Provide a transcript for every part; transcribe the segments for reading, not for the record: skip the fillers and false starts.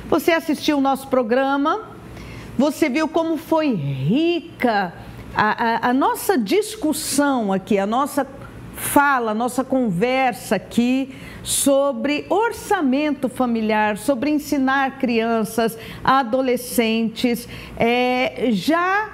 Você assistiu o nosso programa, você viu como foi rica a nossa discussão aqui, a nossa fala, a nossa conversa aqui sobre orçamento familiar, sobre ensinar crianças, adolescentes, já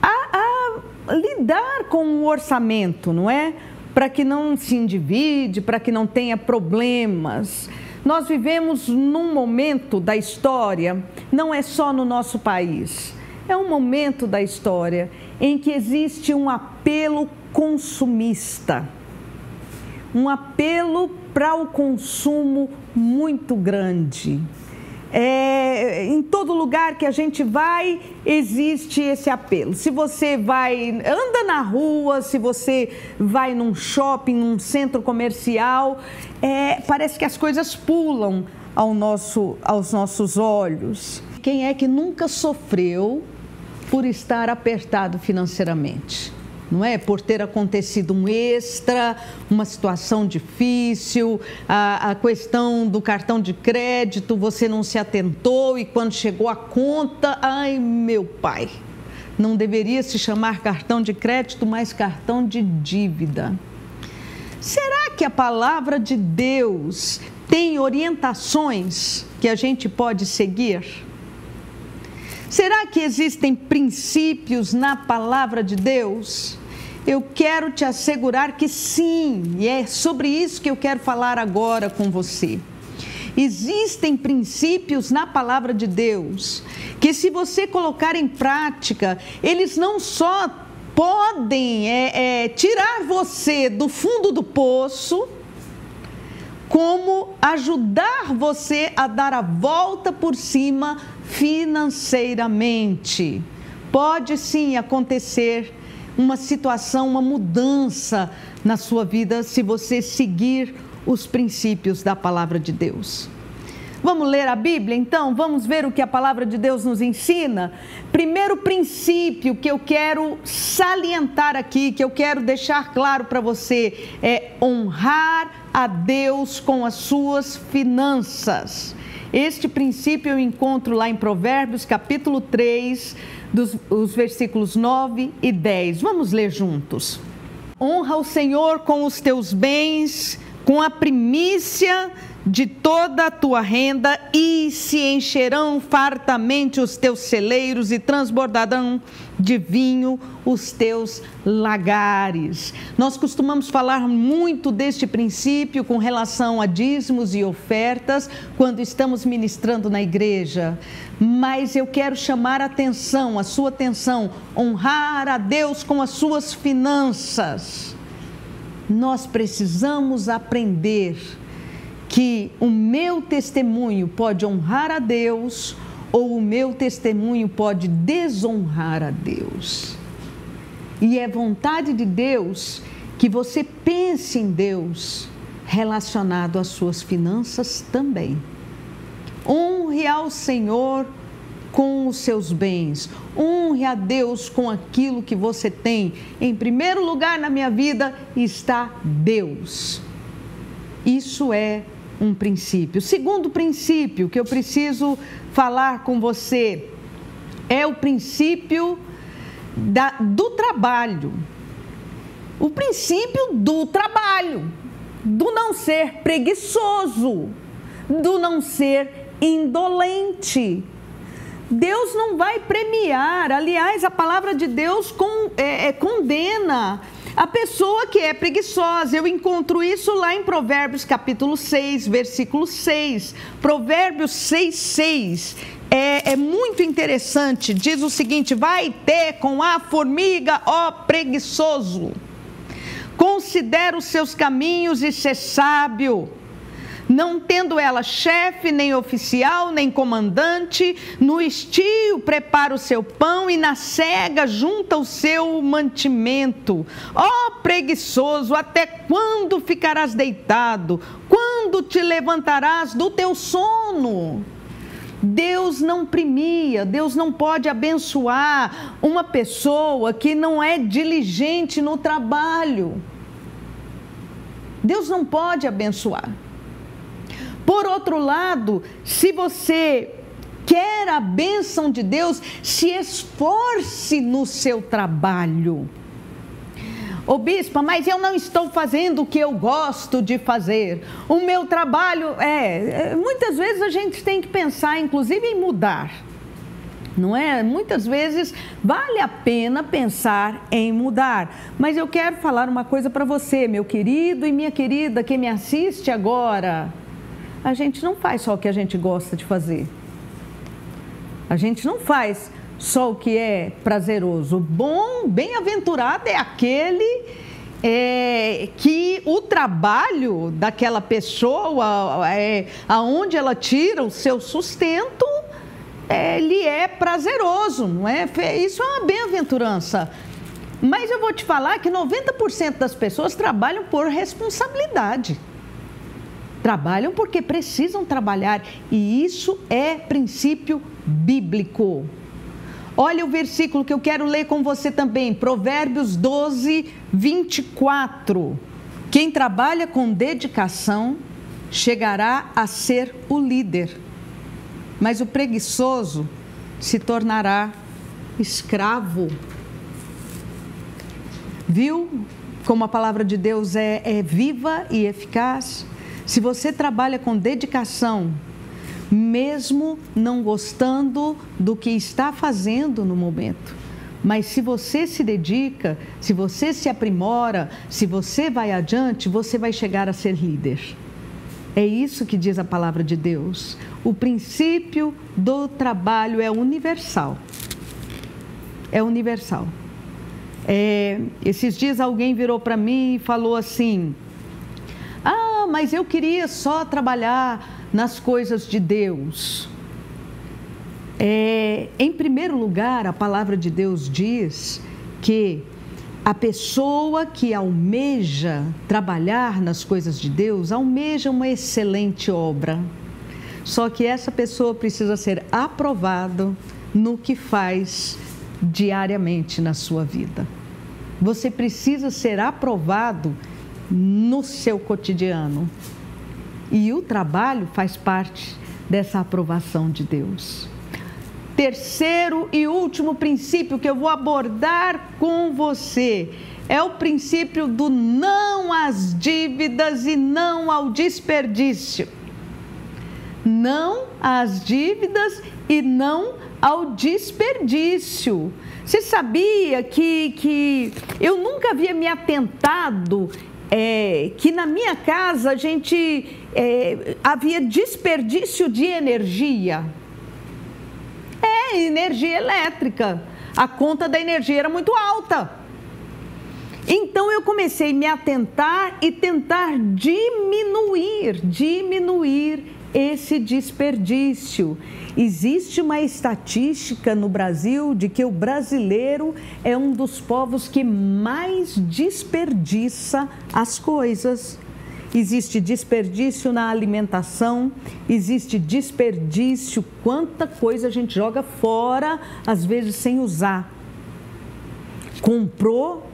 a lidar com o orçamento, não é? Para que não se endivide, para que não tenha problemas. Nós vivemos num momento da história, não é só no nosso país, é um momento da história em que existe um apelo consumista, um apelo para o consumo muito grande. Em todo lugar que a gente vai, existe esse apelo. Se você anda na rua, se você vai num shopping, num centro comercial, parece que as coisas pulam aos nossos olhos. Quem é que nunca sofreu por estar apertado financeiramente? Não é? Por ter acontecido um extra, uma situação difícil, a questão do cartão de crédito, você não se atentou e quando chegou a conta, ai meu pai, não deveria se chamar cartão de crédito, mas cartão de dívida. Será que a palavra de Deus tem orientações que a gente pode seguir? Será que existem princípios na palavra de Deus? Eu quero te assegurar que sim, e é sobre isso que eu quero falar agora com você. Existem princípios na palavra de Deus que, se você colocar em prática, eles não só podem tirar você do fundo do poço, como ajudar você a dar a volta por cima financeiramente. Pode sim acontecer uma situação, uma mudança na sua vida se você seguir os princípios da palavra de Deus. Vamos ler a Bíblia então? Vamos ver o que a palavra de Deus nos ensina? Primeiro princípio que eu quero salientar aqui, que eu quero deixar claro para você, é honrar a Deus com as suas finanças. Este princípio eu encontro lá em Provérbios, capítulo 3, os versículos 9 e 10. Vamos ler juntos. Honra o Senhor com os teus bens, com a primícia de toda a tua renda, e se encherão fartamente os teus celeiros e transbordarão de vinho os teus lagares. Nós costumamos falar muito deste princípio com relação a dízimos e ofertas quando estamos ministrando na igreja, mas eu quero chamar a sua atenção, honrar a Deus com as suas finanças. Nós precisamos aprender que o meu testemunho pode honrar a Deus ou o meu testemunho pode desonrar a Deus. E é vontade de Deus que você pense em Deus relacionado às suas finanças também. Honre ao Senhor com os seus bens, honre a Deus com aquilo que você tem. Em primeiro lugar na minha vida está Deus. Isso é um princípio. Segundo princípio que eu preciso falar com você é o princípio do trabalho. O princípio do trabalho, do não ser preguiçoso, do não ser indolente. Deus não vai premiar, aliás, a palavra de Deus condena a pessoa que é preguiçosa. Eu encontro isso lá em Provérbios capítulo 6, versículo 6. Provérbios 6, 6. É muito interessante. Diz o seguinte: vai ter com a formiga, ó preguiçoso. Considera os seus caminhos e ser sábio. Não tendo ela chefe, nem oficial, nem comandante, no estio prepara o seu pão e na cega junta o seu mantimento. Ó preguiçoso, até quando ficarás deitado? Quando te levantarás do teu sono? Deus não premia, Deus não pode abençoar uma pessoa que não é diligente no trabalho. Deus não pode abençoar. Por outro lado, se você quer a bênção de Deus, se esforce no seu trabalho. Ô bispa, mas eu não estou fazendo o que eu gosto de fazer. O meu trabalho muitas vezes a gente tem que pensar, inclusive, em mudar. Não é? Muitas vezes vale a pena pensar em mudar. Mas eu quero falar uma coisa para você, meu querido e minha querida que me assiste agora. A gente não faz só o que a gente gosta de fazer. A gente não faz só o que é prazeroso. Bom, bem-aventurado é aquele que o trabalho daquela pessoa, aonde ela tira o seu sustento, lhe é prazeroso, não é? Isso é uma bem-aventurança. Mas eu vou te falar que 90% das pessoas trabalham por responsabilidade. Trabalham porque precisam trabalhar, e isso é princípio bíblico. Olha o versículo que eu quero ler com você também, Provérbios 12, 24. Quem trabalha com dedicação chegará a ser o líder, mas o preguiçoso se tornará escravo. Viu como a palavra de Deus é viva e eficaz? Se você trabalha com dedicação, mesmo não gostando do que está fazendo no momento, mas se você se dedica, se você se aprimora, se você vai adiante, você vai chegar a ser líder. É isso que diz a palavra de Deus. O princípio do trabalho é universal. É universal. Esses dias alguém virou para mim e falou assim: mas eu queria só trabalhar nas coisas de Deus. Em primeiro lugar, a palavra de Deus diz que a pessoa que almeja trabalhar nas coisas de Deus, almeja uma excelente obra. Só que essa pessoa precisa ser aprovada no que faz diariamente na sua vida. Você precisa ser aprovado no seu cotidiano. E o trabalho faz parte dessa aprovação de Deus. Terceiro e último princípio que eu vou abordar com você é o princípio do não às dívidas e não ao desperdício. Não às dívidas e não ao desperdício. Você sabia que eu nunca havia me atentado que na minha casa havia desperdício de energia? Energia elétrica. A conta da energia era muito alta. Então eu comecei a me atentar e tentar diminuir esse desperdício. Existe uma estatística no Brasil de que o brasileiro é um dos povos que mais desperdiça as coisas. Existe desperdício na alimentação, existe desperdício, quanta coisa a gente joga fora, às vezes sem usar. Comprou,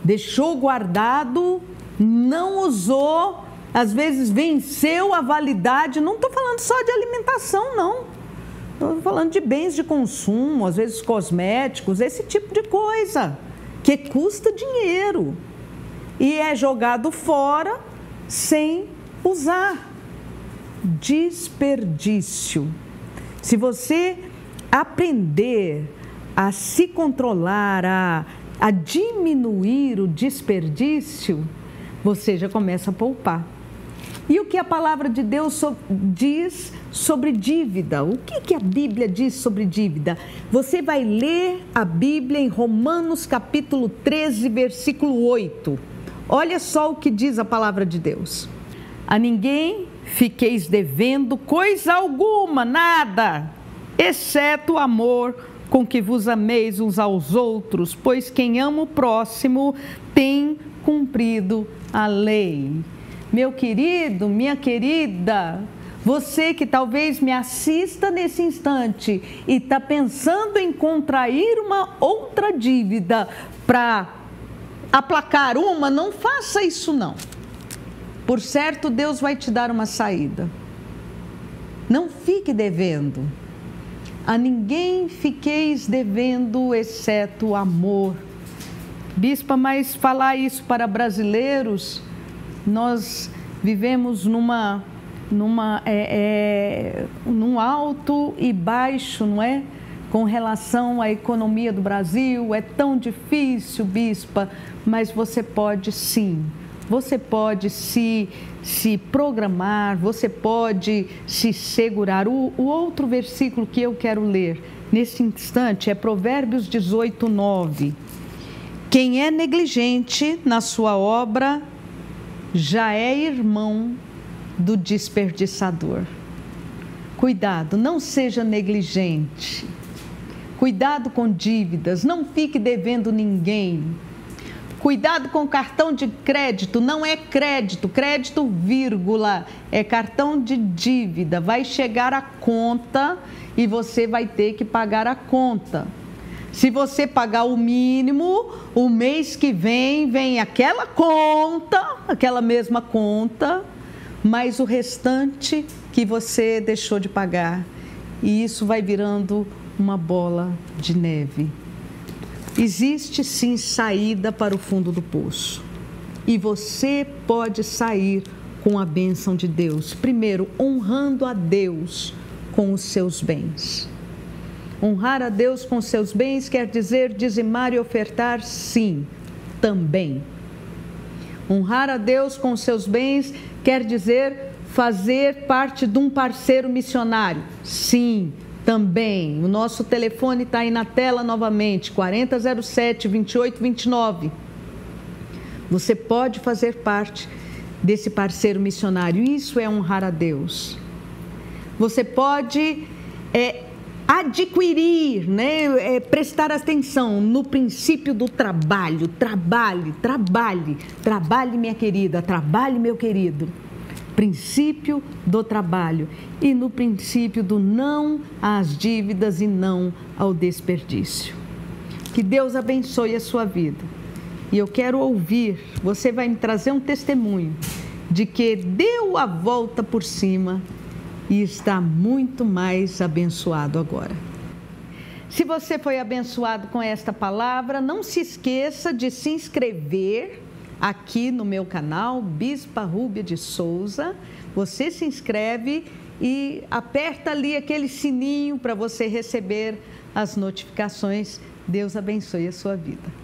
deixou guardado, não usou, às vezes venceu a validade. Não estou falando só de alimentação, não. Estou falando de bens de consumo, às vezes cosméticos, esse tipo de coisa, que custa dinheiro. E é jogado fora sem usar. Desperdício. Se você aprender a se controlar, a diminuir o desperdício, você já começa a poupar. E o que a palavra de Deus diz sobre dívida? O que a Bíblia diz sobre dívida? Você vai ler a Bíblia em Romanos capítulo 13, versículo 8. Olha só o que diz a palavra de Deus. A ninguém fiqueis devendo coisa alguma, nada, exceto o amor com que vos ameis uns aos outros, pois quem ama o próximo tem cumprido a lei. Meu querido, minha querida, você que talvez me assista nesse instante e está pensando em contrair uma outra dívida para aplacar uma, não faça isso não. Por certo, Deus vai te dar uma saída. Não fique devendo. A ninguém fiqueis devendo, exceto o amor. Bispa, mas falar isso para brasileiros, nós vivemos num alto e baixo, não é? Com relação à economia do Brasil, é tão difícil, bispa, mas você pode sim. Você pode se programar, você pode se segurar. O outro versículo que eu quero ler nesse instante é Provérbios 18, 9. Quem é negligente na sua obra já é irmão do desperdiçador. Cuidado, não seja negligente. Cuidado com dívidas, não fique devendo ninguém. Cuidado com cartão de crédito, não é crédito, crédito vírgula, é cartão de dívida. Vai chegar a conta e você vai ter que pagar a conta. Se você pagar o mínimo, o mês que vem aquela conta, aquela mesma conta, mais o restante que você deixou de pagar. E isso vai virando uma bola de neve. Existe sim saída para o fundo do poço. E você pode sair com a bênção de Deus. Primeiro, honrando a Deus com os seus bens. Honrar a Deus com os seus bens quer dizer dizimar e ofertar? Sim, também. Honrar a Deus com os seus bens quer dizer fazer parte de um parceiro missionário? Sim, também. O nosso telefone está aí na tela novamente, 4007-2829. Você pode fazer parte desse parceiro missionário. Isso é honrar a Deus. Você pode adquirir, prestar atenção no princípio do trabalho. Trabalhe, minha querida, trabalhe, meu querido. Princípio do trabalho e no princípio do não às dívidas e não ao desperdício. Que Deus abençoe a sua vida. E eu quero ouvir, você vai me trazer um testemunho de que deu a volta por cima e está muito mais abençoado agora. Se você foi abençoado com esta palavra, não se esqueça de se inscrever aqui no meu canal, Bispa Rúbia de Souza. Você se inscreve e aperta ali aquele sininho para você receber as notificações. Deus abençoe a sua vida.